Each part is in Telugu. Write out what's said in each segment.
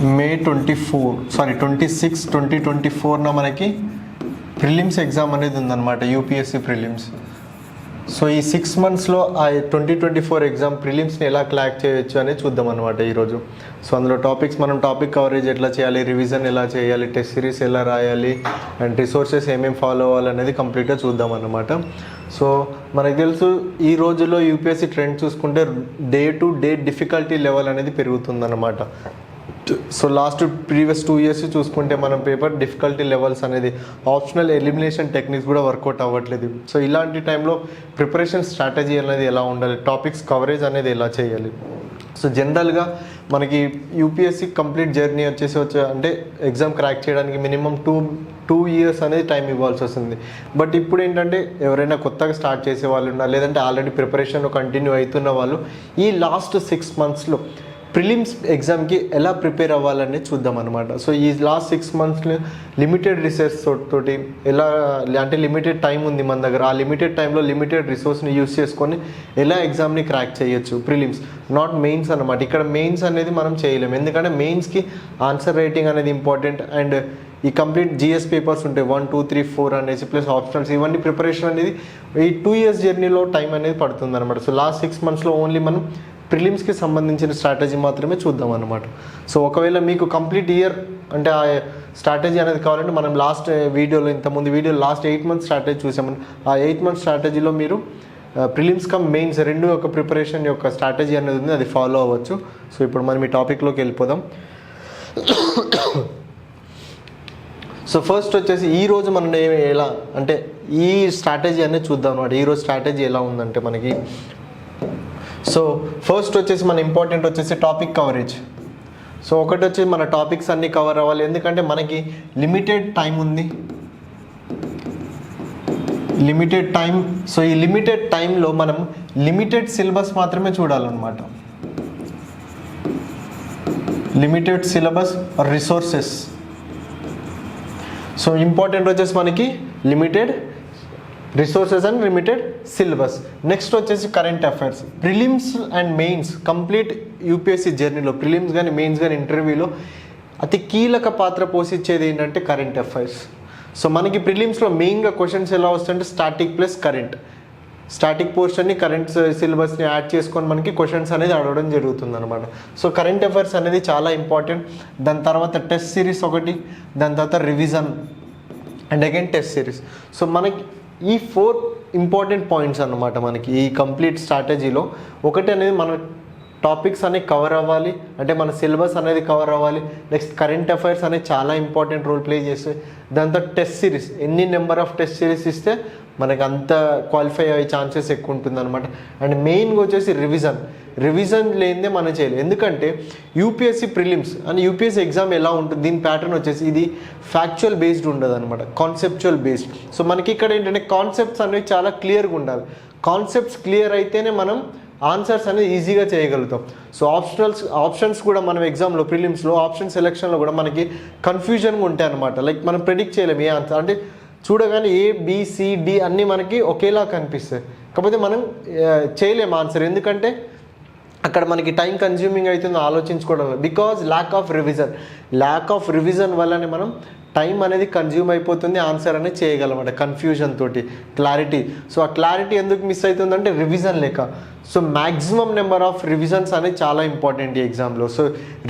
మే 2024 మనకి ప్రిలిమ్స్ ఎగ్జామ్ అనేది ఉందన్నమాట, యూపీఎస్సీ ప్రిలిమ్స్. సో ఈ 6 monthsలో ఆ 2024 ఎగ్జామ్ ప్రిలిమ్స్ని ఎలా క్లాక్ చేయొచ్చు అనేది చూద్దాం అనమాట ఈరోజు. సో అందులో మనం టాపిక్ కవరేజ్ ఎట్లా చేయాలి, రివిజన్ ఎలా చేయాలి, టెస్ట్ సిరీస్ ఎలా రాయాలి, అండ్ రిసోర్సెస్ ఏమేమి ఫాలో అవ్వాలనేది కంప్లీట్గా చూద్దాం అన్నమాట. సో మనకు తెలుసు ఈ రోజుల్లో యూపీఎస్సీ ట్రెండ్ చూసుకుంటే day to day difficulty level అనేది పెరుగుతుందన్నమాట. సో ప్రీవియస్ 2 years చూసుకుంటే మనం పేపర్ డిఫికల్టీ లెవెల్స్ అనేది ఆప్షనల్ ఎలిమినేషన్ టెక్నిక్స్ కూడా వర్కౌట్ అవ్వట్లేదు. సో ఇలాంటి టైంలో ప్రిపరేషన్ స్ట్రాటజీ అనేది ఎలా ఉండాలి, టాపిక్స్ కవరేజ్ అనేది ఎలా చేయాలి. సో జనరల్గా మనకి యూపీఎస్సీ కంప్లీట్ జర్నీ అంటే ఎగ్జామ్ క్రాక్ చేయడానికి మినిమం 2 years అనేది టైం ఇవ్వాల్సి వస్తుంది. బట్ ఇప్పుడు ఏంటంటే ఎవరైనా కొత్తగా స్టార్ట్ చేసే వాళ్ళు ఉన్నారు, లేదంటే ఆల్రెడీ ప్రిపరేషన్లో కంటిన్యూ అవుతున్న వాళ్ళు ఈ లాస్ట్ 6 monthsలో ప్రిలిమ్స్ ఎగ్జామ్కి ఎలా ప్రిపేర్ అవ్వాలని చూద్దాం అనమాట. సో ఈ లాస్ట్ 6 monthsలో లిమిటెడ్ రిసోర్స్ తోటి ఎలా, అంటే లిమిటెడ్ టైం ఉంది మన దగ్గర, ఆ లిమిటెడ్ టైంలో లిమిటెడ్ రిసోర్స్ని యూస్ చేసుకొని ఎలా ఎగ్జామ్ని క్రాక్ చేయొచ్చు. ప్రిలిమ్స్ నాట్ మెయిన్స్ అనమాట. ఇక్కడ మెయిన్స్ అనేది మనం చేయలేము, ఎందుకంటే మెయిన్స్కి ఆన్సర్ రైటింగ్ అనేది ఇంపార్టెంట్, అండ్ ఈ కంప్లీట్ జిఎస్ పేపర్స్ ఉంటాయి 1, 2, 3, 4 అనేసి, ప్లస్ ఆప్షనల్స్, ఇవన్నీ ప్రిపరేషన్ అనేది ఈ 2 years జర్నీలో టైం అనేది పడుతుంది అనమాట. సో లాస్ట్ 6 monthsలో ఓన్లీ మనం ప్రిలిమ్స్కి సంబంధించిన స్ట్రాటజీ మాత్రమే చూద్దాం అనమాట. సో ఒకవేళ మీకు కంప్లీట్ ఇయర్ అంటే ఆ స్ట్రాటజీ అనేది కావాలంటే మనం ఇంతకుముందు వీడియోలో లాస్ట్ 8 months స్ట్రాటజీ చూసామని, ఆ 8 months స్ట్రాటజీలో మీరు ప్రిలిమ్స్ కమ్ మెయిన్స్ రెండు యొక్క ప్రిపరేషన్ యొక్క స్ట్రాటజీ అనేది ఉంది, అది ఫాలో అవ్వచ్చు. సో ఇప్పుడు మనం ఈ టాపిక్లోకి వెళ్ళిపోదాం. సో ఫస్ట్ వచ్చేసి ఈరోజు మనం ఎలా అంటే ఈ స్ట్రాటజీ అనేది చూద్దాం అనమాట. ఈరోజు స్ట్రాటజీ ఎలా ఉందంటే మనకి, సో ఫస్ట్ వచ్చేసి మన ఇంపార్టెంట్ వచ్చేసి టాపిక్ కవరేజ్. సో ఒకటి వచ్చి మన టాపిక్స్ అన్నీ కవర్ అవ్వాలి, ఎందుకంటే మనకి లిమిటెడ్ టైం ఉంది, లిమిటెడ్ టైం. సో ఈ లిమిటెడ్ టైంలో మనం లిమిటెడ్ సిలబస్ మాత్రమే చూడాలన్నమాట. Limited syllabus resources. So important వచ్చేసి మనకి limited resources and limited syllabus. Next వచ్చేసి current affairs. Prelims and mains complete UPSC జర్నీలో ప్రిలిమ్స్ కానీ మెయిన్స్ కానీ ఇంటర్వ్యూలో అతి కీలక పాత్ర పోషించేది ఏంటంటే కరెంట్ అఫైర్స్. సో మనకి ప్రిలిమ్స్లో మెయిన్గా క్వశ్చన్స్ ఎలా వస్తాయంటే స్టాటిక్ ప్లస్ కరెంట్. స్టాటిక్ పోర్షన్ని కరెంట్ సిలబస్ని యాడ్ చేసుకొని మనకి క్వశ్చన్స్ అనేది అడగడం జరుగుతుంది అనమాట. సో కరెంట్ అఫైర్స్ అనేది చాలా ఇంపార్టెంట్. దాని తర్వాత టెస్ట్ సిరీస్ ఒకటి, దాని తర్వాత revision and again test series. So మనకి ఈ 4 ఇంపార్టెంట్ పాయింట్స్ అన్నమాట మనకి ఈ కంప్లీట్ స్ట్రాటజీలో. ఒకటి అనేది మన టాపిక్స్ అనేవి కవర్ అవ్వాలి, అంటే మన సిలబస్ అనేది కవర్ అవ్వాలి. నెక్స్ట్ కరెంట్ అఫైర్స్ అనేది చాలా ఇంపార్టెంట్ రోల్ ప్లే చేస్తాయి. దాంతో టెస్ట్ సిరీస్, ఎన్ని నెంబర్ ఆఫ్ టెస్ట్ సిరీస్ ఇస్తే మనకు అంత క్వాలిఫై అయ్యే ఛాన్సెస్ ఎక్కువ ఉంటుంది అనమాట. అండ్ మెయిన్గా వచ్చేసి రివిజన్ లేనిదే మనం చేయలేదు, ఎందుకంటే UPSC prelims and UPSC exam ఎలా ఉంటుంది, దీని ప్యాటర్న్ వచ్చేసి ఇది ఫ్యాక్చువల్ బేస్డ్ ఉండదు అనమాట, కాన్సెప్చువల్ బేస్డ్. సో మనకి ఇక్కడ ఏంటంటే కాన్సెప్ట్స్ అనేవి చాలా క్లియర్గా ఉండాలి. కాన్సెప్ట్స్ క్లియర్ అయితేనే మనం ఆన్సర్స్ అనేది ఈజీగా చేయగలుగుతాం. సో ఆప్షన్స్ కూడా మనం ఎగ్జామ్లో ప్రిలిమ్స్లో ఆప్షన్ సెలెక్షన్లో కూడా మనకి కన్ఫ్యూజన్గా ఉంటాయి అనమాట. లైక్ మనం ప్రెడిక్ట్ చేయలేము ఏ ఆన్సర్, అంటే చూడగానే ABCD అన్నీ మనకి ఒకేలా కనిపిస్తాయి, కాకపోతే మనం చేయలేము ఆన్సర్, ఎందుకంటే అక్కడ మనకి టైం కన్జ్యూమింగ్ అవుతుంది ఆలోచించుకోవడం, బికాజ్ ల్యాక్ ఆఫ్ రివిజన్ వల్లనే మనం టైం అనేది కన్జ్యూమ్ అయిపోతుంది, ఆన్సర్ అనేది చేయగలమాట కన్ఫ్యూజన్ తోటి. క్లారిటీ, సో ఆ క్లారిటీ ఎందుకు మిస్ అవుతుందంటే రివిజన్ లేక. So maximum number of revisions అనేది చాలా ఇంపార్టెంట్ ఈ ఎగ్జామ్లో. సో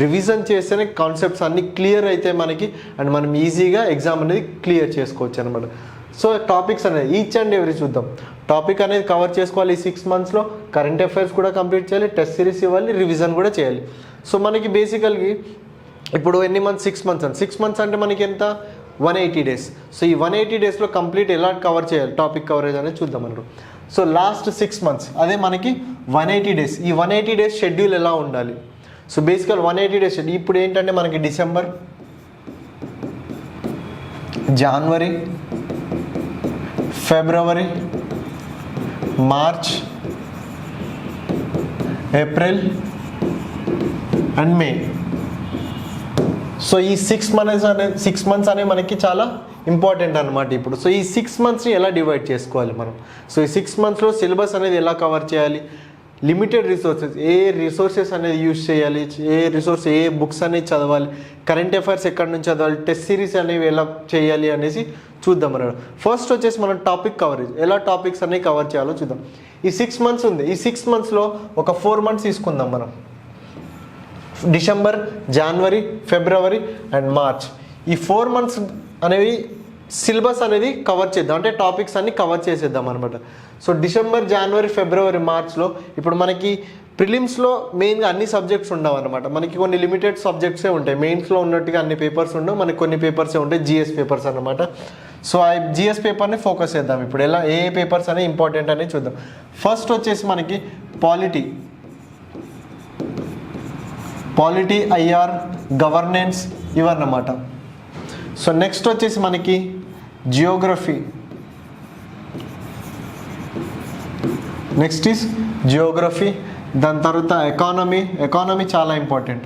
రివిజన్ చేస్తేనే కాన్సెప్ట్స్ అన్నీ క్లియర్ అయితే మనకి, అండ్ మనం ఈజీగా ఎగ్జామ్ అనేది క్లియర్ చేసుకోవచ్చు అనమాట. సో టాపిక్స్ అనేది ఈచ్ అండ్ ఎవ్రీ చూద్దాం. టాపిక్ అనేది కవర్ చేసుకోవాలి ఈ 6 monthsలో. కరెంట్ అఫైర్స్ కూడా కంప్లీట్ చేయాలి, టెస్ట్ సిరీస్ ఇవ్వాలి, రివిజన్ కూడా చేయాలి. సో మనకి బేసికల్గా ఇప్పుడు ఎన్ని మంత్స్, 6 months అండి. 6 months అంటే మనకి ఎంత, 180 days. సో ఈ 180 daysలో కంప్లీట్ ఎలా కవర్ చేయాలి, టాపిక్ కవరేజ్ అనేది చూద్దాం మనం. సో లాస్ట్ 6 months అదే మనకి 180 days. ఈ 180 days షెడ్యూల్ ఎలా ఉండాలి. సో బేసికల్ 180 days షెడ్యూల్ ఇప్పుడు ఏంటంటే మనకి డిసెంబర్, జనవరి, ఫిబ్రవరి, March, April and May. So ఈ 6 months అనేవి మనకి చాలా ఇంపార్టెంట్ అనమాట ఇప్పుడు. సో ఈ 6 monthsని ఎలా డివైడ్ చేసుకోవాలి మనం. సో ఈ 6 monthsలో సిలబస్ అనేది ఎలా కవర్ చేయాలి, లిమిటెడ్ రిసోర్సెస్, ఏ రిసోర్సెస్ అనేది యూజ్ చేయాలి, ఏ బుక్స్ అనేది చదవాలి, కరెంట్ అఫైర్స్ ఎక్కడి నుంచి చదవాలి, టెస్ట్ సిరీస్ అనేవి ఎలా చేయాలి అనేసి చూద్దాం మనం. ఫస్ట్ వచ్చేసి మనం టాపిక్ కవరేజ్, ఎలా టాపిక్స్ అనేవి కవర్ చేయాలో చూద్దాం. ఈ 6 months ఉంది, ఈ 6 monthsలో ఒక 4 months తీసుకుందాం మనం. December, January, February and March. ఈ 4 months అనేవి సిలబస్ అనేది కవర్ చేద్దాం, అంటే టాపిక్స్ అన్ని కవర్ చేసేద్దాం అనమాట. సో డిసెంబర్, జనవరి, ఫిబ్రవరి, మార్చ్లో ఇప్పుడు మనకి ప్రిలిమ్స్లో మెయిన్గా అన్ని సబ్జెక్ట్స్ ఉండవు అనమాట. మనకి కొన్ని లిమిటెడ్ సబ్జెక్ట్సే ఉంటాయి. మెయిన్స్లో ఉన్నట్టుగా అన్ని పేపర్స్ ఉండవు, మనకి కొన్ని పేపర్సే ఉంటాయి, జిఎస్ పేపర్స్ అనమాట. సో ఆ జిఎస్ పేపర్ని ఫోకస్ చేద్దాం ఇప్పుడు. ఎలా ఏ పేపర్స్ అనేవి ఇంపార్టెంట్ అనేది చూద్దాం. ఫస్ట్ వచ్చేసి మనకి పాలిటీ, ఐఆర్, గవర్నెన్స్ ఇవన్నమాట. సో నెక్స్ట్ వచ్చేసి మనకి జియోగ్రఫీ, నెక్స్ట్ ఈజ్ జియోగ్రఫీ. దాని తర్వాత ఎకానమీ చాలా ఇంపార్టెంట్.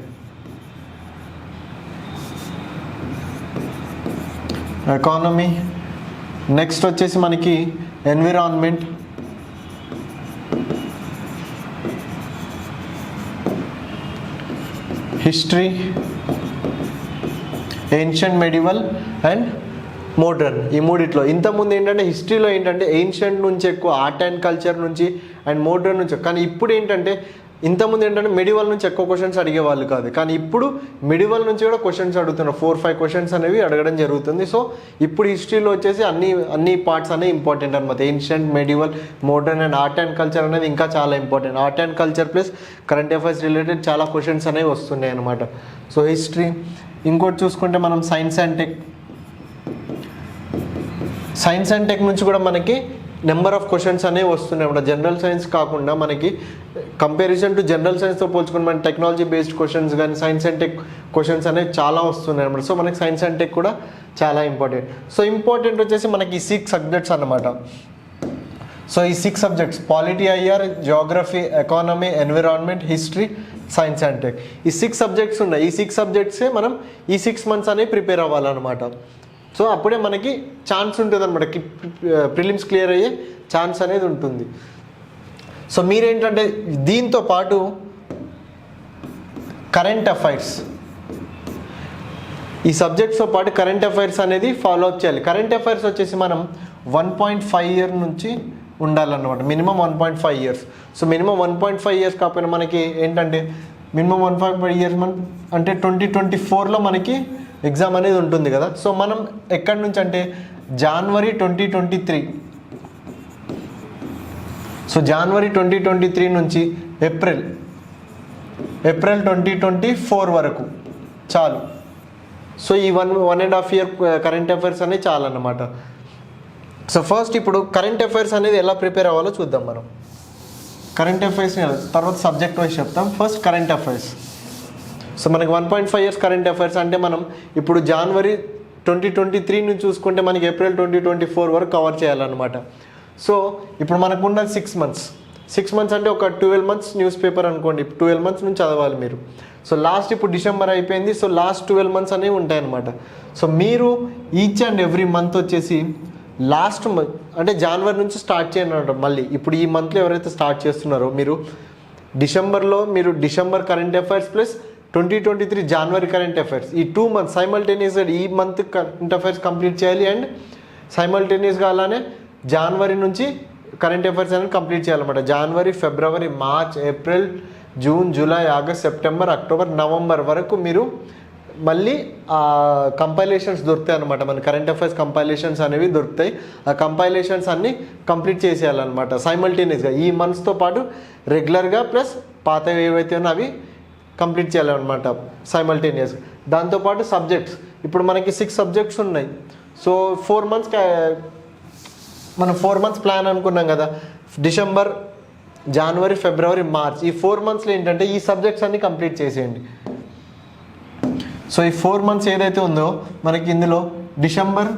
ఎకానమీ నెక్స్ట్ వచ్చేసి మనకి environment, history, ancient, medieval and modern. ఈ మూడిట్లో ఇంతకుముందు ఏంటంటే హిస్టరీలో ఏంటంటే ఏన్షియంట్ నుంచి ఎక్కువ, ఆర్ట్ అండ్ కల్చర్ నుంచి అండ్ మోడర్న్ నుంచి. కానీ ఇప్పుడు ఏంటంటే ఇంతకుముందు ఏంటంటే మెడివల్ నుంచి ఎక్కువ క్వశ్చన్స్ అడిగేవాళ్ళు కాదు, కానీ ఇప్పుడు మెడివల్ నుంచి కూడా క్వశ్చన్స్ అడుగుతున్నారు. 4-5 క్వశ్చన్స్ అనేవి అడగడం జరుగుతుంది. సో ఇప్పుడు హిస్టరీలో వచ్చేసి అన్ని పార్ట్స్ అనేవి ఇంపార్టెంట్ అనమాట. Ancient, medieval, modern and art and culture అనేది ఇంకా చాలా important. Art and culture plus current affairs related చాలా క్వశ్చన్స్ అనేవి వస్తున్నాయి అనమాట. So history. ఇంకోటి చూసుకుంటే మనం సైన్స్ అండ్ టెక్ నుంచి కూడా మనకి నెంబర్ ఆఫ్ క్వశ్చన్స్ అనేవి వస్తున్నాయి అన్నమాట. జనరల్ సైన్స్ కాకుండా మనకి కంపారిజన్ టు జనరల్ సైన్స్తో పోల్చుకుని మన టెక్నాలజీ బేస్డ్ క్వశ్చన్స్ కానీ సైన్స్ అండ్ టెక్ క్వశ్చన్స్ అనేవి చాలా వస్తున్నాయి అన్నమాట. సో మనకి సైన్స్ అండ్ టెక్ కూడా చాలా ఇంపార్టెంట్. సో ఇంపార్టెంట్ వచ్చేసి మనకి 6 సబ్జెక్ట్స్ అన్నమాట. సో ఈ 6 subjects polity, IR, Geography, economy, environment, history, science and tech. ఈ 6 సబ్జెక్ట్స్ ఉన్నాయి. ఈ 6 సబ్జెక్ట్సే మనం ఈ 6 months అనేవి ప్రిపేర్ అవ్వాలన్నమాట. సో అప్పుడే మనకి ఛాన్స్ ఉంటుంది అనమాట, ప్రిలిమ్స్ క్లియర్ అయ్యే ఛాన్స్ అనేది ఉంటుంది. సో మీరేంటంటే దీంతో పాటు కరెంట్ అఫైర్స్, ఈ సబ్జెక్ట్స్తో పాటు కరెంట్ అఫైర్స్ అనేది ఫాలో అప్ చేయాలి. కరెంట్ అఫైర్స్ వచ్చేసి మనం 1.5 years నుంచి ఉండాలన్నమాట, minimum 1.5 years. So minimum 1.5 years కాకపోయినా మనకి ఏంటంటే మినిమం 1.5 years అంటే 2024లో మనకి ఎగ్జామ్ అనేది ఉంటుంది కదా. సో మనం ఎక్కడి నుంచి అంటే జనవరి 2023, సో జనవరి 2023 నుంచి ఏప్రిల్ 2024 వరకు చాలు. సో ఈ 1.5 year కరెంట్ అఫైర్స్ అనేది చాలన్నమాట. సో ఫస్ట్ ఇప్పుడు కరెంట్ అఫైర్స్ అనేది ఎలా ప్రిపేర్ అవ్వాలో చూద్దాం మనం. కరెంట్ అఫైర్స్ తర్వాత సబ్జెక్ట్ వైజ్ చెప్తాం. First current affairs. సో మనకి 1.5 years కరెంట్ అఫైర్స్ అంటే మనం ఇప్పుడు జనవరి 2023 నుంచి చూసుకుంటే మనకి ఏప్రిల్ 2024 వరకు కవర్ చేయాలన్నమాట. సో ఇప్పుడు మనకున్న 6 months అంటే ఒక 12 months న్యూస్ పేపర్ అనుకోండి. 12 months నుంచి చదవాలి మీరు. సో లాస్ట్ ఇప్పుడు డిసెంబర్ అయిపోయింది. సో లాస్ట్ 12 months అనేవి ఉంటాయన్నమాట. సో మీరు ఈచ్ అండ్ ఎవ్రీ మంత్ వచ్చేసి లాస్ట్ మంత్ అంటే జనవరి నుంచి స్టార్ట్ చేయండి అనమాట. మళ్ళీ ఇప్పుడు ఈ మంత్లో ఎవరైతే స్టార్ట్ చేస్తున్నారో మీరు డిసెంబర్లో మీరు December current affairs plus 2023 January current affairs, ఈ 2 months సైమల్టేనియస్గా ఈ మంత్ కరెంట్ అఫైర్స్ కంప్లీట్ చేయాలి. అండ్ సైమల్టేనియస్గా అలానే జనవరి నుంచి కరెంట్ అఫైర్స్ అనేది కంప్లీట్ చేయాలన్నమాట. జనవరి, ఫిబ్రవరి, March, April, June, July, August, September, October, November వరకు మీరు మళ్ళీ కంపైలేషన్స్ దొరుకుతాయి అనమాట. మన కరెంట్ అఫైర్స్ కంపైలేషన్స్ అనేవి దొరుకుతాయి. ఆ కంపైలేషన్స్ అన్నీ కంప్లీట్ చేసేయాలన్నమాట సైమల్టేనియస్గా ఈ మంత్స్తో పాటు రెగ్యులర్గా ప్లస్ పాతవి ఏవైతే ఉన్నా అవి కంప్లీట్ చేయాలన్నమాట సైమల్టేనియస్గా. దాంతోపాటు సబ్జెక్ట్స్ ఇప్పుడు మనకి 6 subjects ఉన్నాయి. సో 4 months మనం 4 months ప్లాన్ అనుకున్నాం కదా. డిసెంబర్, జనవరి, ఫిబ్రవరి, మార్చ్ ఈ 4 monthsలో ఏంటంటే ఈ సబ్జెక్ట్స్ అన్నీ కంప్లీట్ చేసేయండి. సో ఈ 4 months ఏదైతే ఉందో మనకి ఇందులో December,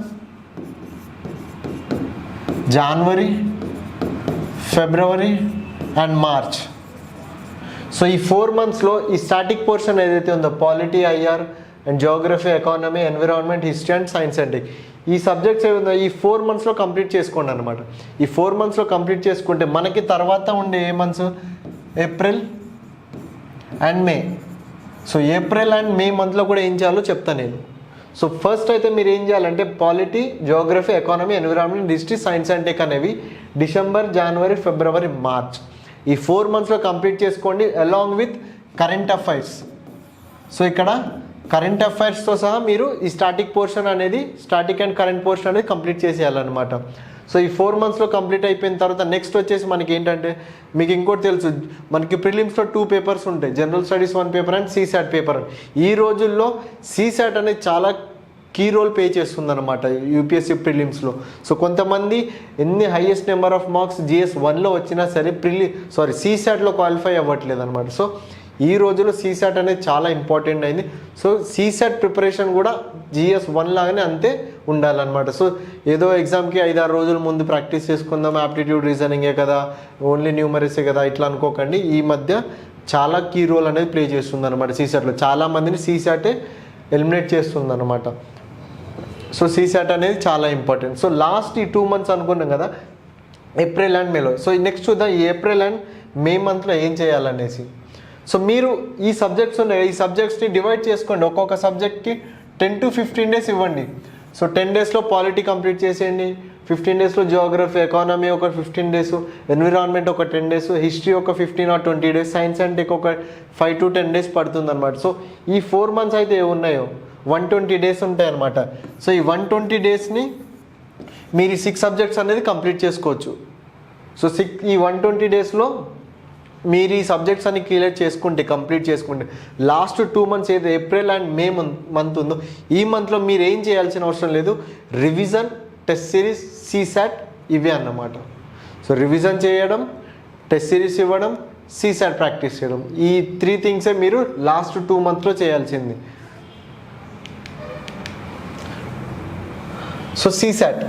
January, February and March. So ఈ 4 monthsలో ఈ స్టాటిక్ పోర్షన్ ఏదైతే ఉందో polity, IR and Geography, economy, environment, history and science and tech ఈ సబ్జెక్ట్స్ ఏవి ఉందో ఈ 4 monthsలో కంప్లీట్ చేసుకోండి అనమాట. ఈ 4 monthsలో కంప్లీట్ చేసుకుంటే మనకి తర్వాత ఉండే ఏ months April and May. So April and May మంత్లో కూడా ఏం చేయాలో చెప్తాను నేను. సో ఫస్ట్ అయితే మీరు ఏం చేయాలంటే polity, Geography, economy, environment, history, science and tech అనేవి డిసెంబర్, జనవరి, ఫిబ్రవరి, మార్చ్ ఈ 4 monthsలో కంప్లీట్ చేసుకోండి along with current affairs. So ఇక్కడ కరెంట్ అఫైర్స్తో సహా మీరు ఈ స్టాటిక్ అండ్ కరెంట్ పోర్షన్ అనేది కంప్లీట్ చేసేయాలన్నమాట. సో ఈ 4 monthsలో కంప్లీట్ అయిపోయిన తర్వాత నెక్స్ట్ వచ్చేసి మనకి ఏంటంటే మీకు ఇంకోటి తెలుసు, మనకి ప్రిలిమ్స్లో 2 papers ఉంటాయి, general studies 1 paper and CSAT paper. ఈ రోజుల్లో CSAT అనేది చాలా కీ రోల్ ప్లే చేస్తుంది అనమాట యూపీఎస్సీ ప్రిలిమ్స్లో. సో కొంతమంది ఎన్ని highest number of marks GS 1లో వచ్చినా సరే CSATలో క్వాలిఫై అవ్వట్లేదు అనమాట. సో ఈ రోజులో CSAT అనేది చాలా ఇంపార్టెంట్ అయింది. సో CSAT ప్రిపరేషన్ కూడా GS 1 లాగానే అంతే ఉండాలన్నమాట. సో ఏదో ఎగ్జామ్కి 5-6 రోజుల ముందు ప్రాక్టీస్ చేసుకుందాం, యాప్టిట్యూడ్ రీజనింగే కదా, ఓన్లీ న్యూమరీసే కదా ఇట్లా అనుకోకండి. ఈ మధ్య చాలా కీ రోల్ అనేది ప్లే చేస్తుంది అనమాట CSATలో. చాలామందిని CSAT ఎలిమినేట్ చేస్తుంది అనమాట. సో CSAT అనేది చాలా ఇంపార్టెంట్. సో లాస్ట్ ఈ 2 months అనుకున్నాం కదా, ఏప్రిల్ అండ్ మేలో. సో నెక్స్ట్ చూద్దాం ఈ ఏప్రిల్ అండ్ మే మంత్లో ఏం చేయాలనేసి. సో మీరు ఈ సబ్జెక్ట్స్ ఉన్నాయి, ఈ సబ్జెక్ట్స్ని డివైడ్ చేసుకోండి. ఒక్కొక్క సబ్జెక్ట్కి 10 to 15 days ఇవ్వండి. సో 10 daysలో పాలిటీ కంప్లీట్ చేసేయండి, 15 daysలో జియోగ్రఫీ, ఎకానమీ ఒక 15 days, ఎన్విరాన్మెంట్ ఒక 10 days, హిస్టరీ ఒక 15 or 20 days, science and tech ఒక 5 to 10 days పడుతుంది అనమాట. సో ఈ 4 months అయితే ఏమున్నాయో 120 days ఉంటాయి అనమాట. సో ఈ 120 daysని మీరు 6 subjects అనేది కంప్లీట్ చేసుకోవచ్చు. సో ఈ 120 daysలో మీరు ఈ సబ్జెక్ట్స్ అన్ని కంప్లీట్ చేసుకుంటే లాస్ట్ 2 months ఏదో ఏప్రిల్ అండ్ మే మంత్ ఉందో ఈ మంత్లో మీరు ఏం చేయాల్సిన అవసరం లేదు. రివిజన్, టెస్ట్ సిరీస్, CSAT ఇవే అన్నమాట. సో రివిజన్ చేయడం, టెస్ట్ సిరీస్ ఇవ్వడం, CSAT ప్రాక్టీస్ చేయడం, ఈ 3 థింగ్సే మీరు లాస్ట్ 2 monthsలో చేయాల్సింది. సో CSAT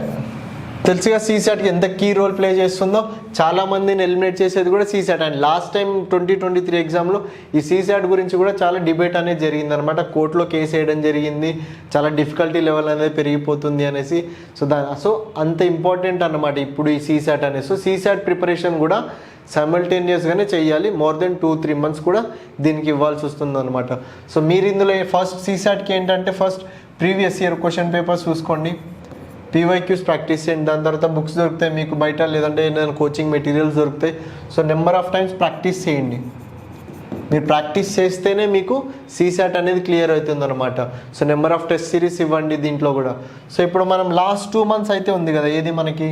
తెలుసుగా, CSATకి ఎంత కీ రోల్ ప్లే చేస్తుందో. చాలామందిని ఎలిమినేట్ చేసేది కూడా CSAT. అండ్ లాస్ట్ టైం 2023 ఎగ్జామ్లో ఈ CSAT గురించి కూడా చాలా డిబేట్ అనేది జరిగింది అనమాట. కోర్టులో కేసు వేయడం జరిగింది, చాలా డిఫికల్టీ లెవెల్ అనేది పెరిగిపోతుంది అనేసి. సో అంత ఇంపార్టెంట్ అన్నమాట ఇప్పుడు ఈ CSAT అనేది. సో CSAT ప్రిపరేషన్ కూడా సైమల్టేనియస్గానే చేయాలి. మోర్ దెన్ 2-3 months కూడా దీనికి ఇవ్వాల్సి వస్తుంది అనమాట. సో మీరు ఇందులో ఫస్ట్ CSATకి ఏంటంటే first previous year question papers చూసుకోండి, PYQs ప్రాక్టీస్ చేయండి. దాని తర్వాత బుక్స్ దొరుకుతాయి మీకు బయట, లేదంటే ఏదైనా కోచింగ్ మెటీరియల్స్ దొరుకుతాయి. So number of times practice చేయండి. మీరు ప్రాక్టీస్ చేస్తేనే మీకు CSAT అనేది క్లియర్ అవుతుంది అనమాట. So number of test series ఇవ్వండి దీంట్లో కూడా. సో ఇప్పుడు మనం లాస్ట్ 2 months అయితే ఉంది కదా, ఏది మనకి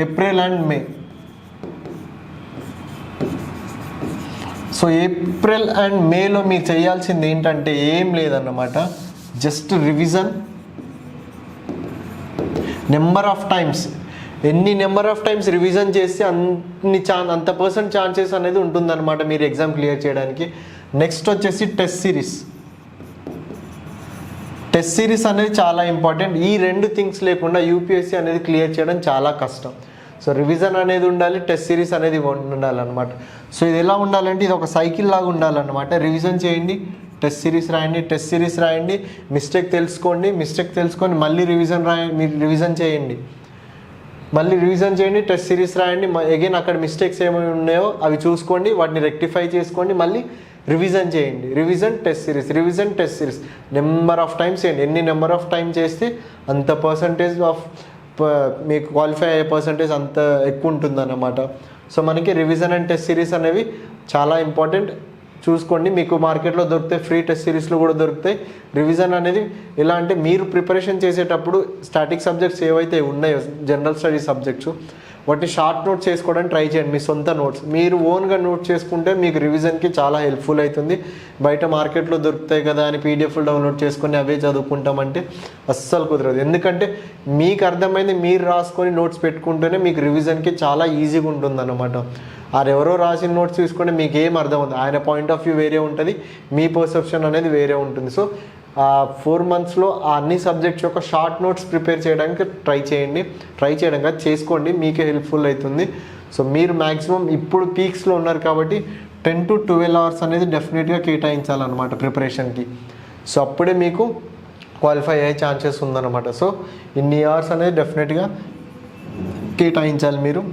April and May. So April and మేలో మీరు చేయాల్సింది ఏంటంటే ఏం లేదన్నమాట, just revision, number of times number of times revision చేస్తే అంత % ఛాన్సెస్ అనేది ఉంటుందన్నమాట మీరు ఎగ్జామ్ క్లియర్ చేయడానికి. నెక్స్ట్ వచ్చేసి టెస్ట్ సిరీస్ అనేది చాలా ఇంపార్టెంట్. ఈ 2 things లేకుండా యూపీఎస్సీ అనేది క్లియర్ చేయడం చాలా కష్టం. సో రివిజన్ అనేది ఉండాలి, టెస్ట్ సిరీస్ అనేది ఉండాలన్నమాట. సో ఇది ఎలా ఉండాలంటే ఇది ఒక సైకిల్ లాగా ఉండాలన్నమాట. రివిజన్ చేయండి, టెస్ట్ సిరీస్ రాయండి, మిస్టేక్ తెలుసుకొని మళ్ళీ రివిజన్ చేయండి, టెస్ట్ సిరీస్ రాయండి, అగైన్ అక్కడ మిస్టేక్స్ ఏమైనా ఉన్నాయో అవి చూసుకోండి, వాటిని రెక్టిఫై చేసుకోండి, మళ్ళీ రివిజన్ చేయండి. Revision test series number of times చేయండి. ఎన్ని నెంబర్ ఆఫ్ టైం చేస్తే అంత పర్సంటేజ్ ఆఫ్ మీకు క్వాలిఫై అయ్యే పర్సంటేజ్ అంత ఎక్కువ ఉంటుందన్నమాట. సో మనకి రివిజన్ అండ్ టెస్ట్ సిరీస్ అనేవి చాలా ఇంపార్టెంట్. చూసుకోండి, మీకు మార్కెట్లో దొరుకుతాయి, ఫ్రీ టెస్ట్ సిరీస్లో కూడా దొరుకుతాయి. రివిజన్ అనేది ఎలా అంటే మీరు ప్రిపరేషన్ చేసేటప్పుడు స్టాటిక్ సబ్జెక్ట్స్ ఏవైతే ఉన్నాయో జనరల్ స్టడీస్ సబ్జెక్ట్స్ వాటిని షార్ట్ నోట్స్ చేసుకోవడానికి ట్రై చేయండి. మీ సొంత నోట్స్ మీరు ఓన్గా నోట్ చేసుకుంటే మీకు రివిజన్కి చాలా హెల్ప్ఫుల్ అవుతుంది. బయట మార్కెట్లో దొరుకుతాయి కదా అని PDF డౌన్లోడ్ చేసుకొని అవే చదువుకుంటామంటే అస్సలు కుదరదు. ఎందుకంటే మీకు అర్థమైంది మీరు రాసుకొని నోట్స్ పెట్టుకుంటేనే మీకు రివిజన్కి చాలా ఈజీగా ఉంటుందన్నమాట. ఎవరో రాసిన నోట్స్ తీసుకుంటే మీకు ఏం అర్థం అవుతుంది, ఆయన పాయింట్ ఆఫ్ వ్యూ వేరే ఉంటుంది, మీ పర్సెప్షన్ అనేది వేరే ఉంటుంది. సో 4 monthsలో అన్ని సబ్జెక్ట్స్ యొక్క షార్ట్ నోట్స్ ప్రిపేర్ చేయడానికి ట్రై చేయడం కాదు చేసుకోండి, మీకే హెల్ప్ఫుల్ అవుతుంది. సో మీరు మ్యాక్సిమం ఇప్పుడు పీక్స్లో ఉన్నారు కాబట్టి 10 to 12 hours అనేది డెఫినెట్గా కేటాయించాలన్నమాట ప్రిపరేషన్కి. సో అప్పుడే మీకు క్వాలిఫై అయ్యే ఛాన్సెస్ ఉందన్నమాట. సో ఇన్ని అవర్స్ అనేది డెఫినెట్గా కేటాయించాలి మీరు.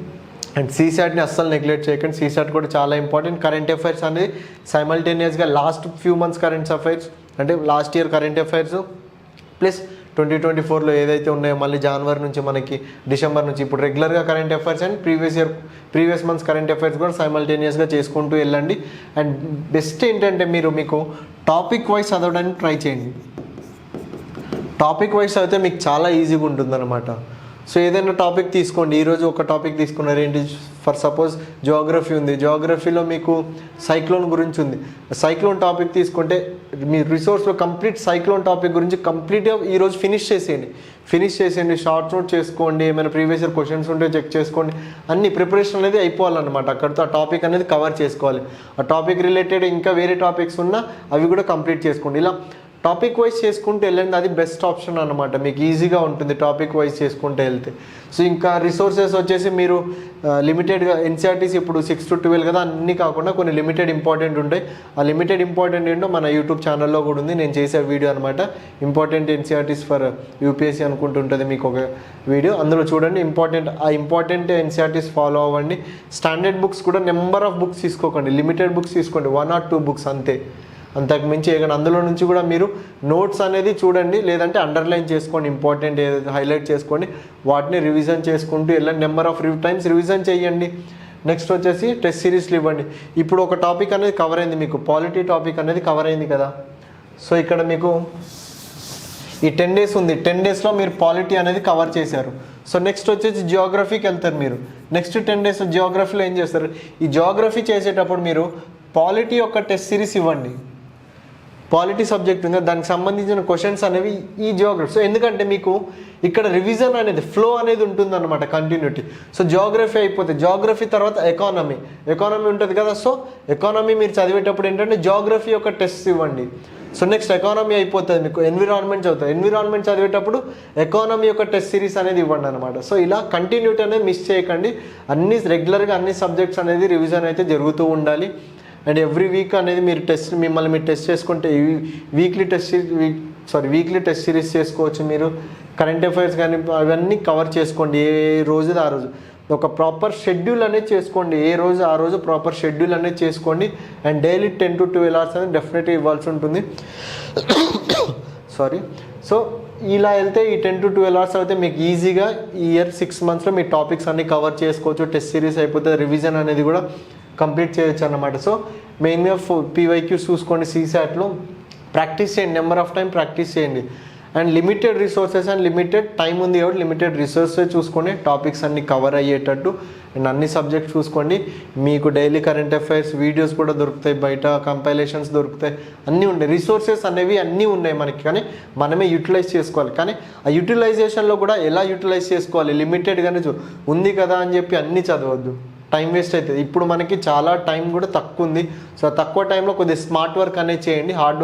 అండ్ సీసాట్ని అస్సలు నెగ్లెక్ట్ చేయకండి, సీసాట్ కూడా చాలా ఇంపార్టెంట్. కరెంట్ అఫైర్స్ అనేది సైమల్టేనియస్గా last few months current affairs అంటే last year current affairs plus 2024లో ఏదైతే ఉన్నాయో మళ్ళీ జనవరి నుంచి మనకి డిసెంబర్ నుంచి ఇప్పుడు రెగ్యులర్గా current affairs and previous months current affairs కూడా సైమల్టేనియస్గా చేసుకుంటూ వెళ్ళండి. అండ్ బెస్ట్ ఏంటంటే మీకు టాపిక్ వైజ్ చదవడానికి ట్రై చేయండి. టాపిక్ వైజ్ అయితే మీకు చాలా ఈజీగా ఉంటుందన్నమాట. సో ఏదైనా టాపిక్ తీసుకోండి, ఈరోజు ఒక టాపిక్ తీసుకున్నారు ఏంటి, ఫర్ సపోజ్ జియోగ్రఫీ ఉంది, జియోగ్రఫీలో మీకు సైక్లోన్ గురించి ఉంది, సైక్లోన్ టాపిక్ తీసుకుంటే మీ రిసోర్స్లో కంప్లీట్ సైక్లోన్ టాపిక్ గురించి కంప్లీట్గా ఈరోజు ఫినిష్ చేసేయండి, షార్ట్ నోట్ చేసుకోండి, ఏమైనా ప్రీవియస్ ఇయర్ క్వశ్చన్స్ ఉంటే చెక్ చేసుకోండి, అన్ని ప్రిపరేషన్ అనేది అయిపోవాలన్నమాట. అక్కడితో ఆ టాపిక్ అనేది కవర్ చేసుకోవాలి. ఆ టాపిక్ రిలేటెడ్ ఇంకా వేరే టాపిక్స్ ఉన్నా అవి కూడా కంప్లీట్ చేసుకోండి. ఇలా టాపిక్ వైజ్ చేసుకుంటూ వెళ్ళండి, అది బెస్ట్ ఆప్షన్ అనమాట. మీకు ఈజీగా ఉంటుంది టాపిక్ వైజ్ చేసుకుంటూ వెళ్తే. సో ఇంకా రిసోర్సెస్ వచ్చేసి మీరు లిమిటెడ్గా ఎన్సీఆర్టీస్ ఇప్పుడు 6 to 12 కదా, అన్నీ కాకుండా కొన్ని లిమిటెడ్ ఇంపార్టెంట్ ఉంటాయి. ఆ లిమిటెడ్ ఇంపార్టెంట్ ఏంటో మన యూట్యూబ్ ఛానల్లో కూడా ఉంది, నేను చేసే వీడియో అనమాట. ఇంపార్టెంట్ ఎన్సీఆర్టీస్ ఫర్ యూపీఎస్సీ అనుకుంటుంటుంది మీకు ఒక వీడియో, అందులో చూడండి. ఇంపార్టెంట్ ఎన్సీఆర్టీస్ ఫాలో అవ్వండి. స్టాండర్డ్ బుక్స్ కూడా నెంబర్ ఆఫ్ బుక్స్ తీసుకోకండి, లిమిటెడ్ బుక్స్ తీసుకోండి, 1 or 2 బుక్స్ అంతే, అంతకు మించి ఏదైనా అందులో నుంచి కూడా మీరు నోట్స్ అనేది చూడండి, లేదంటే అండర్లైన్ చేసుకోండి, ఇంపార్టెంట్ ఏదైతే హైలైట్ చేసుకోండి, వాటిని రివిజన్ చేసుకుంటూ వెళ్ళండి. నెంబర్ ఆఫ్ టైమ్స్ రివిజన్ చేయండి. నెక్స్ట్ వచ్చేసి టెస్ట్ సిరీస్లు ఇవ్వండి. ఇప్పుడు ఒక టాపిక్ అనేది కవర్ అయింది, మీకు పాలిటీ టాపిక్ అనేది కవర్ అయింది కదా. సో ఇక్కడ మీకు ఈ 10 days ఉంది, 10 daysలో మీరు పాలిటీ అనేది కవర్ చేశారు. సో నెక్స్ట్ వచ్చేసి జియోగ్రఫీకి వెళ్తారు మీరు. నెక్స్ట్ 10 days జియోగ్రఫీలో ఏం చేస్తారు, ఈ జియోగ్రఫీ చేసేటప్పుడు మీరు పాలిటీ యొక్క టెస్ట్ సిరీస్ ఇవ్వండి. పాలిటీ సబ్జెక్ట్ ఉంది, దానికి సంబంధించిన క్వశ్చన్స్ అనేవి ఈ జియోగ్రఫీ. సో ఎందుకంటే మీకు ఇక్కడ రివిజన్ అనేది ఫ్లో అనేది ఉంటుందన్నమాట, కంటిన్యూటీ. సో జియోగ్రఫీ అయిపోతే జియోగ్రఫీ తర్వాత ఎకానమీ ఉంటుంది కదా. సో ఎకానమీ మీరు చదివేటప్పుడు ఏంటంటే జియోగ్రఫీ యొక్క టెస్ట్ ఇవ్వండి. సో నెక్స్ట్ ఎకానమీ అయిపోతుంది, మీకు ఎన్విరాన్మెంట్ చదువుతుంది, ఎన్విరాన్మెంట్ చదివేటప్పుడు ఎకానమీ యొక్క టెస్ట్ సిరీస్ అనేది ఇవ్వండి అనమాట. సో ఇలా కంటిన్యూటీ అనేది మిస్ చేయకండి, రెగ్యులర్గా అన్ని సబ్జెక్ట్స్ అనేది రివిజన్ అయితే జరుగుతూ ఉండాలి. అండ్ ఎవ్రీ వీక్ అనేది మీరు మిమ్మల్ని టెస్ట్ చేసుకుంటే వీక్లీ టెస్ట్ సిరీస్ చేసుకోవచ్చు. మీరు కరెంట్ అఫైర్స్ కానీ అవన్నీ కవర్ చేసుకోండి, ఏ రోజు ఆ రోజు ఒక ప్రాపర్ షెడ్యూల్ అనేది చేసుకోండి, ఏ రోజు ఆ రోజు ప్రాపర్ షెడ్యూల్ అనేది చేసుకోండి. అండ్ డైలీ 10 to 12 hours అనేది డెఫినెట్గా ఇవ్వాల్సి ఉంటుంది. సో ఇలా వెళ్తే ఈ 10 to 12 hours అయితే మీకు ఈజీగా ఈ ఇయర్ 6 monthsలో మీ టాపిక్స్ అన్ని కవర్ చేసుకోవచ్చు. టెస్ట్ సిరీస్ అయిపోతే రివిజన్ అనేది కూడా కంప్లీట్ చేయొచ్చు అన్నమాట. సో మెయిన్గా పీవైక్యూస్ చూసుకోండి, సీసాట్లో ప్రాక్టీస్ చేయండి, నెంబర్ ఆఫ్ టైం ప్రాక్టీస్ చేయండి. And limited resources and limited time ఉంది కాబట్టి లిమిటెడ్ రిసోర్సెస్ చూసుకొని టాపిక్స్ అన్ని కవర్ అయ్యేటట్టు అండ్ అన్ని సబ్జెక్ట్స్ చూసుకోండి. మీకు డైలీ కరెంట్ అఫైర్స్ వీడియోస్ కూడా దొరుకుతాయి, బయట కంపైలేషన్స్ దొరుకుతాయి, అన్నీ ఉన్నాయి. రిసోర్సెస్ అనేవి అన్నీ ఉన్నాయి మనకి, కానీ మనమే యూటిలైజ్ చేసుకోవాలి. కానీ ఆ యూటిలైజేషన్లో కూడా ఎలా యూటిలైజ్ చేసుకోవాలి, లిమిటెడ్గానే ఉంది కదా అని చెప్పి అన్నీ చదవద్దు, టైం వేస్ట్ అవుతుంది. ఇప్పుడు మనకి చాలా టైం కూడా తక్కువ ఉంది. సో తక్కువ టైంలో కొద్దిగా స్మార్ట్ వర్క్ అనేది చేయండి. హార్డ్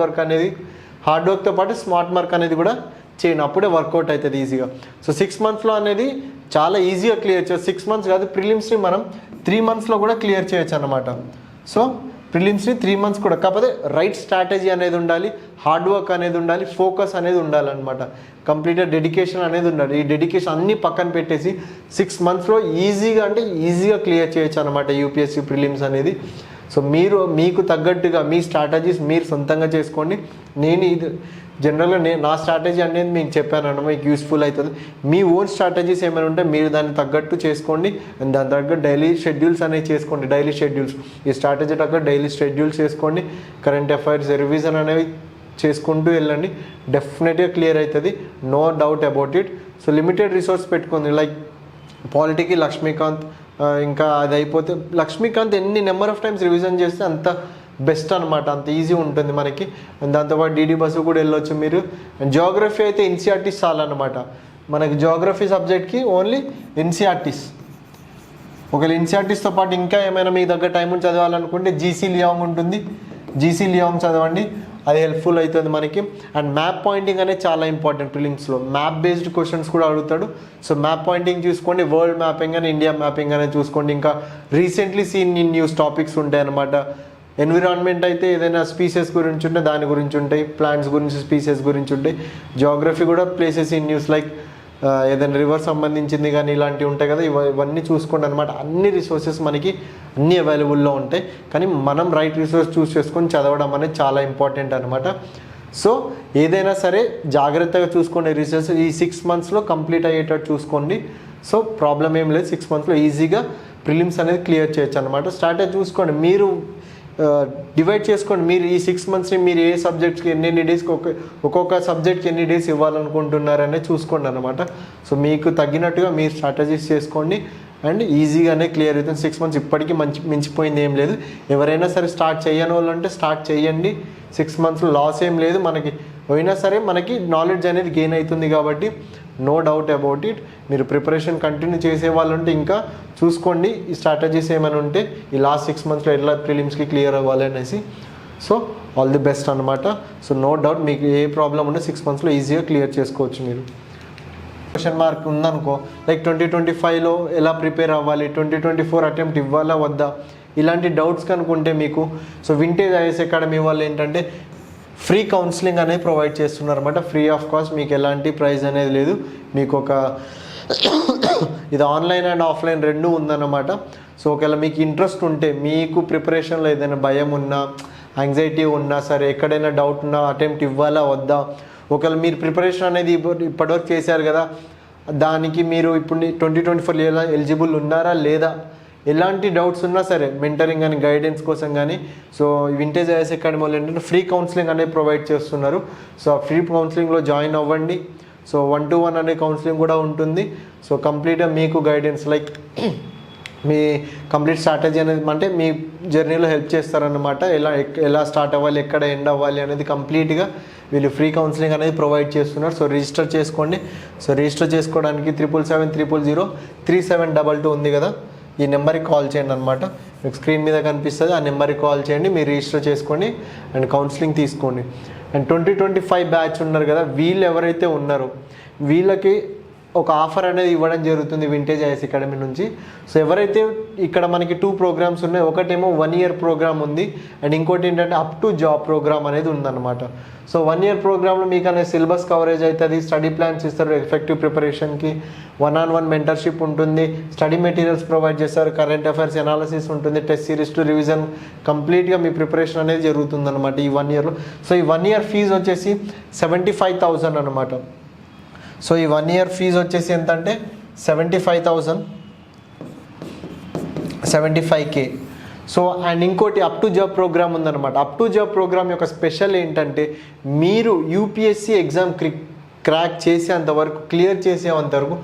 వర్క్తో పాటు స్మార్ట్ వర్క్ అనేది కూడా చేయండి, అప్పుడే వర్కౌట్ అవుతుంది ఈజీగా. సో 6 monthsలో అనేది చాలా ఈజీగా క్లియర్ చేయొచ్చు. 6 months కాదు, ప్రిలిమ్స్ని మనం 3 monthsలో కూడా క్లియర్ చేయొచ్చు అనమాట. సో ప్రిలిమ్స్ని 3 months కూడా, కాకపోతే రైట్ స్ట్రాటజీ అనేది ఉండాలి, హార్డ్ వర్క్ అనేది ఉండాలి, ఫోకస్ అనేది ఉండాలన్నమాట, కంప్లీట్గా డెడికేషన్ అనేది ఉండాలి. ఈ డెడికేషన్ అన్నీ పక్కన పెట్టేసి 6 monthsలో ఈజీగా క్లియర్ చేయొచ్చు అనమాట యూపీఎస్సీ ప్రిలిమ్స్ అనేది. సో మీకు తగ్గట్టుగా మీ స్ట్రాటజీస్ మీరు సొంతంగా చేసుకోండి. జనరల్గా నా స్ట్రాటజీ అనేది మీకు చెప్పాను, మీకు యూస్ఫుల్ అవుతుంది. మీ ఓన్ స్ట్రాటజీస్ ఏమైనా ఉంటే మీరు దాన్ని తగ్గట్టు చేసుకోండి. అండ్ దాని తగ్గట్టు డైలీ షెడ్యూల్స్ అనేవి చేసుకోండి. ఈ స్ట్రాటజీ తగ్గట్టు డైలీ షెడ్యూల్స్ చేసుకోండి. కరెంట్ అఫైర్స్ రివిజన్ అనేవి చేసుకుంటూ వెళ్ళండి, డెఫినెట్గా క్లియర్ అవుతుంది, no doubt about it. So limited resource పెట్టుకుంది, లైక్ పాలిటీకి లక్ష్మీకాంత్, ఇంకా అది అయిపోతే లక్ష్మీకాంత్ ఎన్ని నెంబర్ ఆఫ్ టైమ్స్ రివిజన్ చేస్తే అంత బెస్ట్ అనమాట, అంత ఈజీ ఉంటుంది మనకి. దాంతోపాటు డీడీ బస్సు కూడా వెళ్ళొచ్చు మీరు. అండ్ జియోగ్రఫీ అయితే ఎన్సీఆర్టీస్ చాలన్నమాట మనకి. జియోగ్రఫీ సబ్జెక్ట్కి ఓన్లీ ఎన్సీఆర్టీస్. ఒకవేళ ఎన్సీఆర్టీస్తో పాటు ఇంకా ఏమైనా మీ దగ్గర టైం చదవాలనుకుంటే జీసీ లియాంగ్ ఉంటుంది, జీసీ లియాంగ్ చదవండి, అది హెల్ప్ఫుల్ అవుతుంది మనకి. అండ్ మ్యాప్ పాయింటింగ్ అనేది చాలా ఇంపార్టెంట్. ప్రిలిమ్స్లో మ్యాప్ బేస్డ్ క్వశ్చన్స్ కూడా అడుగుతాడు. సో మ్యాప్ పాయింటింగ్ చూసుకోండి, వరల్డ్ మ్యాపింగ్ అని ఇండియా మ్యాపింగ్ అనేది చూసుకోండి. ఇంకా recently scene in news topics ఉంటాయి అన్నమాట. ఎన్విరాన్మెంట్ అయితే ఏదైనా స్పీసెస్ గురించి ఉంటే దాని గురించి ఉంటాయి, ప్లాంట్స్ గురించి స్పీసెస్ గురించి ఉంటాయి. జియోగ్రఫీ కూడా ప్లేసెస్ ఇన్ న్యూస్, లైక్ ఏదైనా రివర్ సంబంధించింది కానీ ఇలాంటివి ఉంటాయి కదా, ఇవన్నీ చూసుకోండి అనమాట. అన్ని రిసోర్సెస్ మనకి అన్నీ అవైలబుల్లో ఉంటాయి, కానీ మనం రైట్ రిసోర్స్ చూస్ చేసుకొని చదవడం అనేది చాలా ఇంపార్టెంట్ అనమాట. సో ఏదైనా సరే జాగ్రత్తగా చూసుకోండి, రీసెర్చ్ ఈ 6 monthsలో కంప్లీట్ అయ్యేటట్టు చూసుకోండి. సో ప్రాబ్లం ఏం లేదు, 6 monthsలో ఈజీగా ప్రిలిమ్స్ అనేది క్లియర్ చేయొచ్చు అనమాట. స్ట్రాటజీ చూసుకోండి, మీరు డివైడ్ చేసుకోండి. మీరు ఈ 6 monthsని మీరు ఏ సబ్జెక్ట్స్కి ఎన్ని డేస్కి ఒక్కొక్క సబ్జెక్ట్కి ఎన్ని డేస్ ఇవ్వాలనుకుంటున్నారనే చూసుకోండి అనమాట. సో మీకు తగ్గినట్టుగా మీరు స్ట్రాటజీస్ చేసుకోండి అండ్ ఈజీగానే క్లియర్ అవుతుంది. 6 months ఇప్పటికీ మించిపోయింది ఏం లేదు. ఎవరైనా సరే స్టార్ట్ చేయని వాళ్ళు అంటే స్టార్ట్ చేయండి. 6 monthsలో లాస్ ఏం లేదు మనకి, అయినా సరే మనకి నాలెడ్జ్ అనేది గెయిన్ అవుతుంది కాబట్టి నో డౌట్ అబౌట్ ఇట్. మీరు ప్రిపరేషన్ కంటిన్యూ చేసే వాళ్ళు ఉంటే ఇంకా చూసుకోండి ఈ స్ట్రాటజీస్ ఏమైనా ఉంటే ఈ లాస్ట్ 6 monthsలో ఎట్లా ప్రిలిమ్స్కి క్లియర్ అవ్వాలి అనేసి. సో ఆల్ ది బెస్ట్ అనమాట. సో నో డౌట్ మీకు ఏ ప్రాబ్లం ఉన్నా 6 monthsలో ఈజీగా క్లియర్ చేసుకోవచ్చు. మీరు క్వశ్చన్ మార్క్ ఉందనుకో, లైక్ 2025లో ఎలా ప్రిపేర్ అవ్వాలి, 2024 అటెంప్ట్ ఇవ్వాలా వద్దా, ఇలాంటి డౌట్స్ కనుకుంటే మీకు సో వింటేజ్ ఐఏఎస్ అకాడమీ వాళ్ళు ఏంటంటే ఫ్రీ కౌన్సిలింగ్ అనేది ప్రొవైడ్ చేస్తున్నారు అనమాట. ఫ్రీ ఆఫ్ కాస్ట్, మీకు ఎలాంటి ప్రైస్ అనేది లేదు. మీకు ఒక ఇది ఆన్లైన్ అండ్ ఆఫ్లైన్ రెండు ఉందన్నమాట. సో ఒకవేళ మీకు ఇంట్రెస్ట్ ఉంటే, మీకు ప్రిపరేషన్లో ఏదైనా భయం ఉన్నా, యాంగ్జైటీ ఉన్నా సరే, ఎక్కడైనా డౌట్ ఉన్నా అటెంప్ట్ ఇవ్వాలా వద్దా, ఒకవేళ మీరు ప్రిపరేషన్ అనేది ఇప్పటివరకు చేశారు కదా, దానికి మీరు ఇప్పుడు 2024 ఎలా ఎలిజిబుల్ ఉన్నారా లేదా, ఎలాంటి డౌట్స్ ఉన్నా సరే మెంటరింగ్ కానీ గైడెన్స్ కోసం కానీ సో వింటేజ్ ఐఏఎస్ అకాడమీ వాళ్ళు ఏంటంటే ఫ్రీ కౌన్సిలింగ్ అనేది ప్రొవైడ్ చేస్తున్నారు. సో ఆ ఫ్రీ కౌన్సిలింగ్లో జాయిన్ అవ్వండి. సో 1-to-1 అనే కౌన్సిలింగ్ కూడా ఉంటుంది. సో కంప్లీట్గా మీకు గైడెన్స్ లైక్ మీ కంప్లీట్ స్ట్రాటజీ అనేది అంటే మీ జర్నీలో హెల్ప్ చేస్తారన్నమాట. ఎలా స్టార్ట్ అవ్వాలి, ఎక్కడ ఎండ్ అవ్వాలి అనేది కంప్లీట్గా వీళ్ళు ఫ్రీ కౌన్సిలింగ్ అనేది ప్రొవైడ్ చేస్తున్నారు. సో రిజిస్టర్ చేసుకోండి. సో రిజిస్టర్ చేసుకోవడానికి 777-300-3722 ఉంది కదా, ఈ నెంబర్కి కాల్ చేయండి అనమాట. మీకు స్క్రీన్ మీద కనిపిస్తుంది, ఆ నెంబర్కి కాల్ చేయండి, మీరు రిజిస్టర్ చేసుకోండి అండ్ కౌన్సిలింగ్ తీసుకోండి. అండ్ 2025 బ్యాచ్ ఉన్నారు కదా, వీళ్ళు ఎవరైతే ఉన్నారో వీళ్ళకి ఒక ఆఫర్ అనేది ఇవ్వడం జరుగుతుంది వింటేజ్ ఐఏఎస్ అకాడమీ నుంచి. సో ఎవరైతే ఇక్కడ మనకి 2 ప్రోగ్రామ్స్ ఉన్నాయి, ఒకటేమో 1 year ప్రోగ్రామ్ ఉంది అండ్ ఇంకోటి ఏంటంటే అప్ టు జాబ్ ప్రోగ్రామ్ అనేది ఉందన్నమాట. సో 1 year ప్రోగ్రామ్లో మీకు అనేది సిలబస్ కవరేజ్ అవుతుంది, స్టడీ ప్లాన్స్ ఇస్తారు ఎఫెక్టివ్ ప్రిపరేషన్కి, 1-on-1 మెంటర్షిప్ ఉంటుంది, స్టడీ మెటీరియల్స్ ప్రొవైడ్ చేస్తారు, కరెంట్ అఫైర్స్ ఎనాలిసిస్ ఉంటుంది, టెస్ట్ సిరీస్ టు రివిజన్, కంప్లీట్గా మీ ప్రిపరేషన్ అనేది జరుగుతుంది అనమాట ఈ 1 yearలో. సో ఈ 1 year ఫీజు వచ్చేసి 75,000 అనమాట. సో ఈ 1 year ఫీజు వచ్చేసి ఎంత అంటే 75K. సో అండ్ ఇంకోటి అప్ టు జాబ్ ప్రోగ్రామ్ ఉందన్నమాట. అప్ టు జాబ్ ప్రోగ్రామ్ యొక్క స్పెషల్ ఏంటంటే మీరు యూపీఎస్సీ ఎగ్జామ్ క్రాక్ చేసేంతవరకు, క్లియర్ చేసేంతవరకు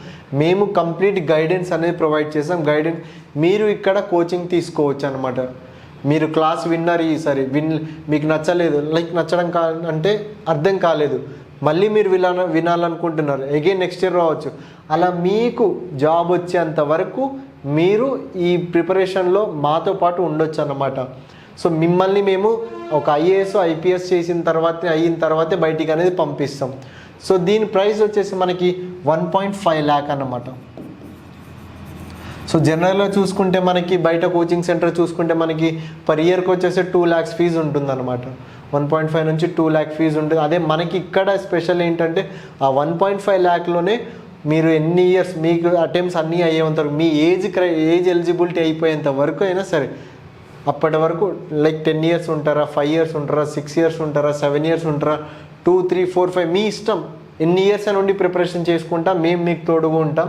మేము కంప్లీట్ గైడెన్స్ అనేది ప్రొవైడ్ చేసాం. గైడెన్స్ మీరు ఇక్కడ కోచింగ్ తీసుకోవచ్చు అనమాట. మీరు క్లాస్ విన్నారు ఈసారి మీకు నచ్చలేదు, లైక్ నచ్చడం అంటే అర్థం కాలేదు, మళ్ళీ మీరు వినాలనుకుంటున్నారు, అగైన్ నెక్స్ట్ ఇయర్ రావచ్చు. అలా మీకు జాబ్ వచ్చేంత వరకు మీరు ఈ ప్రిపరేషన్లో మాతో పాటు ఉండొచ్చు అన్నమాట. సో మిమ్మల్ని మేము ఒక ఐఏఎస్ ఐపీఎస్ అయిన తర్వాతే బయటికి అనేది పంపిస్తాం. సో దీని ప్రైస్ వచ్చేసి మనకి 1.5 lakh అన్నమాట. సో జనరల్గా చూసుకుంటే మనకి బయట కోచింగ్ సెంటర్ చూసుకుంటే మనకి పర్ ఇయర్కి వచ్చేసి 2 lakhs ఫీజు ఉంటుందన్నమాట. 1.5 నుంచి 2 lakh ఫీజు ఉంటుంది. అదే మనకి ఇక్కడ స్పెషల్ ఏంటంటే ఆ 1.5 lakhలోనే మీరు ఎన్ని ఇయర్స్ మీకు అటెంప్ట్స్ అన్నీ అయ్యేంత వరకు, మీ ఏజ్ ఎలిజిబిలిటీ అయిపోయేంత వరకు అయినా సరే, అప్పటి వరకు లైక్ 10 years ఉంటారా, 5 years ఉంటారా, 6 years ఉంటారా, 7 years ఉంటారా, 2, 3, 4, 5 మీ ఇష్టం, ఎన్ని ఇయర్స్ అని ఉండి ప్రిపరేషన్ చేసుకుంటాం, మేము మీకు తోడుగా ఉంటాం.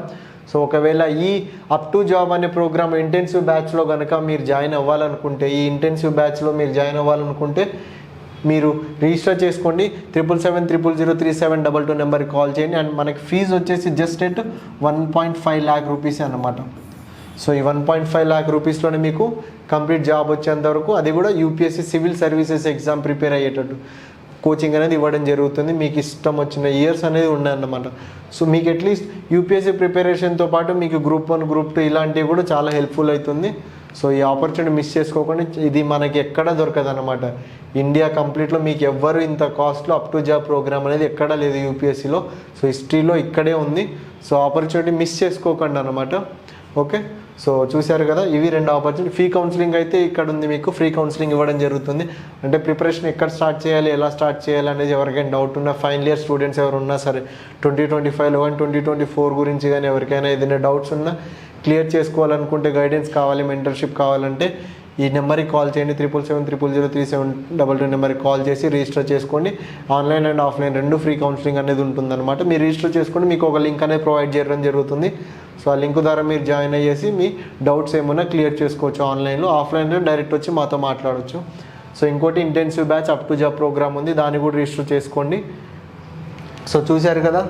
సో ఒకవేళ ఈ అప్ టు జాబ్ అనే ప్రోగ్రామ్ ఇంటెన్సివ్ బ్యాచ్లో కనుక మీరు జాయిన్ అవ్వాలనుకుంటే, ఈ ఇంటెన్సివ్ బ్యాచ్లో మీరు జాయిన్ అవ్వాలనుకుంటే మీరు రిజిస్టర్ చేసుకోండి. 777-000-3722 నెంబర్కి కాల్ చేయండి. అండ్ మనకి ఫీజు వచ్చేసి జస్ట్ 1.5 lakh రూపీస్ అన్నమాట. సో ఈ 1.5 lakh రూపీస్లోనే మీకు కంప్లీట్ జాబ్ వచ్చేంత వరకు, అది కూడా UPSC civil services exam prepare అయ్యేటట్టు కోచింగ్ అనేది ఇవ్వడం జరుగుతుంది. మీకు ఇష్టం వచ్చిన ఇయర్స్ అనేది ఉన్నాయన్నమాట. సో మీకు అట్లీస్ట్ యూపీఎస్సీ ప్రిపరేషన్తో పాటు మీకు Group 1, Group 2 ఇలాంటివి కూడా చాలా హెల్ప్ఫుల్ అవుతుంది. సో ఈ ఆపర్చునిటీ మిస్ చేసుకోకుండా, ఇది మనకి ఎక్కడ దొరకదు అనమాట. ఇండియా కంప్లీట్లో మీకు ఎవ్వరు ఇంత కాస్ట్లో అప్ టు జాబ్ ప్రోగ్రామ్ అనేది ఎక్కడా లేదు యూపీఎస్సీలో. సో హిస్టరీలో ఇక్కడే ఉంది. సో ఆపర్చునిటీ మిస్ చేసుకోకండి అనమాట. ఓకే. సో చూశారు కదా, ఇవి 2 ఆపర్చునిటీ. ఫ్రీ కౌన్సిలింగ్ అయితే ఇక్కడ ఉంది, మీకు ఫ్రీ కౌన్సిలింగ్ ఇవ్వడం జరుగుతుంది. అంటే ప్రిపరేషన్ ఎక్కడ స్టార్ట్ చేయాలి, ఎలా స్టార్ట్ చేయాలి అనేది ఎవరికైనా డౌట్ ఉన్నా, ఫైనల్ ఇయర్ స్టూడెంట్స్ ఎవరు ఉన్నా సరే 2025 కానీ 2024 గురించి కానీ ఎవరికైనా ఏదైనా డౌట్స్ ఉన్నా, క్లియర్ చేసుకోవాలనుకుంటే, గైడెన్స్ కావాలి, మెంటర్షిప్ కావాలంటే ఈ నెంబర్కి కాల్ చేయండి. 777-003-722 నెంబర్కి కాల్ చేసి రిజిస్టర్ చేసుకోండి. Online and offline 2 free counselling అనేది ఉంటుందన్నమాట. మీరు రిజిస్టర్ చేసుకోండి, మీకు ఒక లింక్ అనేది ప్రొవైడ్ చేయడం జరుగుతుంది. సో ఆ లింక్ ద్వారా మీరు జాయిన్ అయ్యేసి మీ డౌట్స్ ఏమైనా క్లియర్ చేసుకోవచ్చు. ఆన్లైన్లో, ఆఫ్లైన్లో డైరెక్ట్ వచ్చి మాతో మాట్లాడవచ్చు. సో ఇంకోటి intensive batch up to job programme ఉంది, దాన్ని కూడా రిజిస్టర్ చేసుకోండి. సో చూశారు కదా,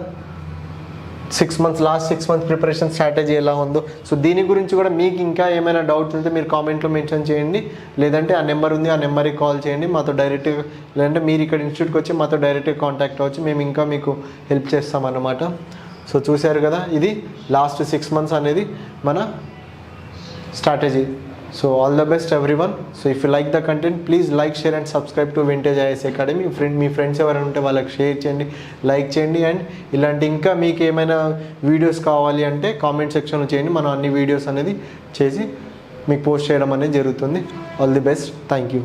6 months, last 6 months preparation strategy ఎలా ఉందో. సో దీని గురించి కూడా మీకు ఇంకా ఏమైనా డౌట్స్ ఉంటే మీరు కామెంట్లో మెన్షన్ చేయండి, లేదంటే ఆ నెంబర్ ఉంది, ఆ నెంబర్కి కాల్ చేయండి మాతో డైరెక్ట్గా, లేదంటే మీరు ఇక్కడ ఇన్స్టిట్యూట్కి వచ్చి మాతో డైరెక్ట్గా కాంటాక్ట్ అవ్వచ్చు. మేము ఇంకా మీకు హెల్ప్ చేస్తామన్నమాట. సో చూశారు కదా, ఇది లాస్ట్ 6 months అనేది మన strategy. So all the best everyone. So if you like the content, please like, share and subscribe to vintage IAS academy. Me friends ఎవరైనా ఉంటే వాళ్ళకి షేర్ చేయండి, లైక్ చేయండి. అండ్ ఇలాంటి ఇంకా మీకు ఏమైనా వీడియోస్ కావాలి అంటే కామెంట్ సెక్షన్లో చేయండి, మనం అన్ని వీడియోస్ అనేది చేసి మీకు పోస్ట్ చేయడం అనేది జరుగుతుంది. All the best, thank you.